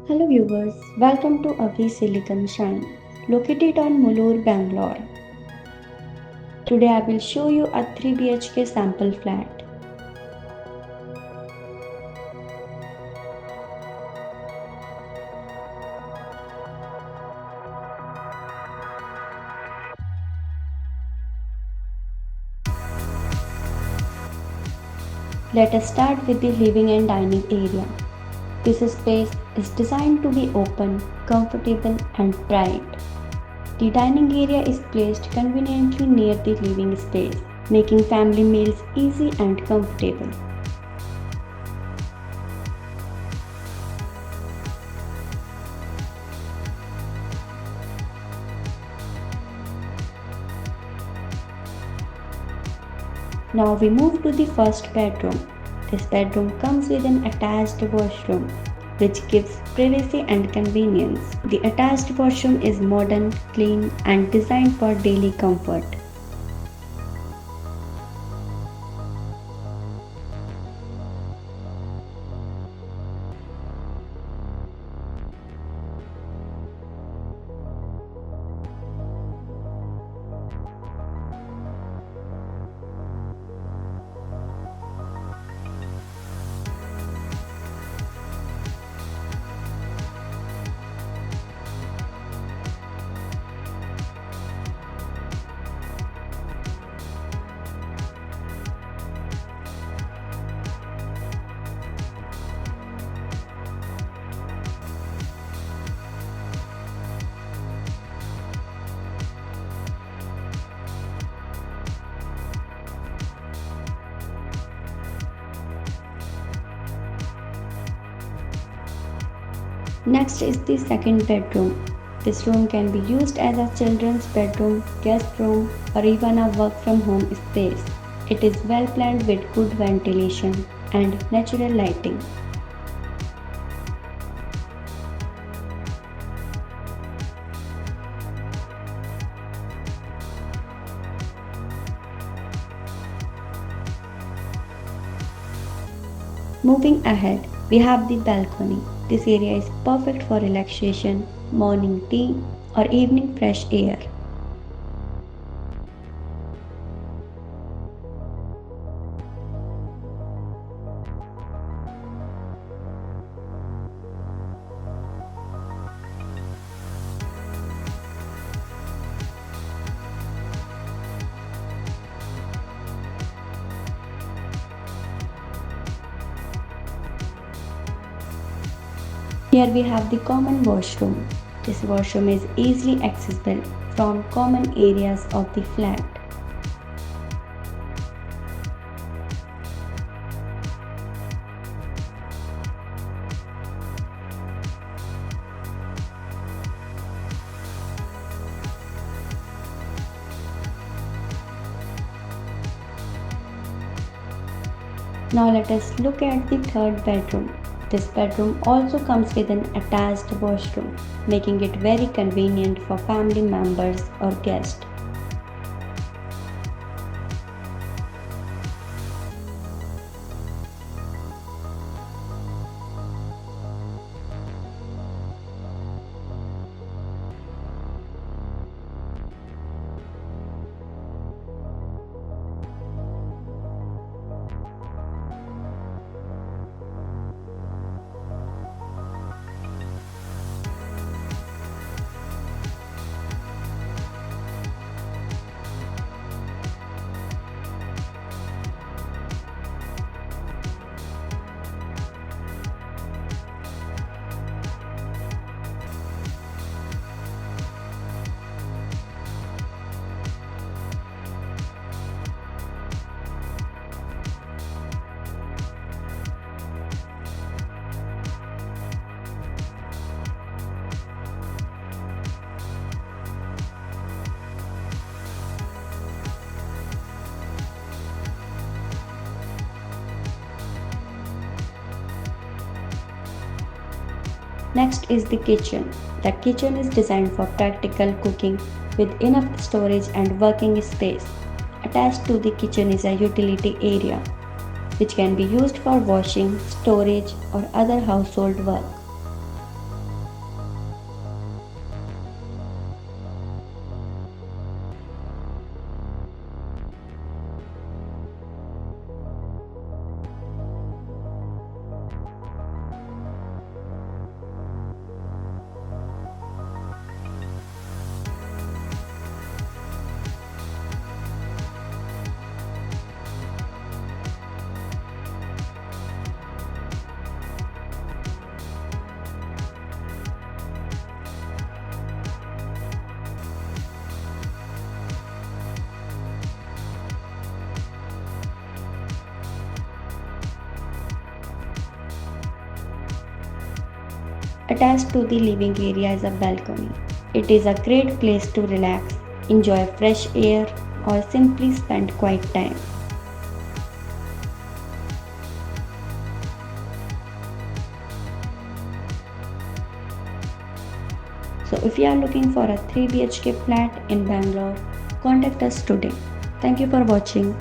Hello viewers, welcome to Abhee Silicon Shine, located on Mullur Bangalore. Today I will show you a 3 BHK sample flat. Let us start with the living and dining area. This space is designed to be open, comfortable and bright. The dining area is placed conveniently near the living space, making family meals easy and comfortable. Now we move to the first bedroom. This bedroom comes with an attached washroom, which gives privacy and convenience. The attached washroom is modern, clean, and designed for daily comfort. Next is the second bedroom. This room can be used as a children's bedroom, guest room, or even a work from home space. It is well planned with good ventilation and natural lighting. Moving ahead, we have the balcony. This area is perfect for relaxation, morning tea, or evening fresh air. Here we have the common washroom. This washroom is easily accessible from common areas of the flat. Now let us look at the third bedroom. This bedroom also comes with an attached washroom, making it very convenient for family members or guests. Next is the kitchen. The kitchen is designed for practical cooking with enough storage and working space. Attached to the kitchen is a utility area, which can be used for washing, storage, or other household work. Attached to the living area is a balcony. It is a great place to relax, enjoy fresh air, or simply spend quiet time. So if you are looking for a 3 BHK flat in Bangalore, contact us today. Thank you for watching.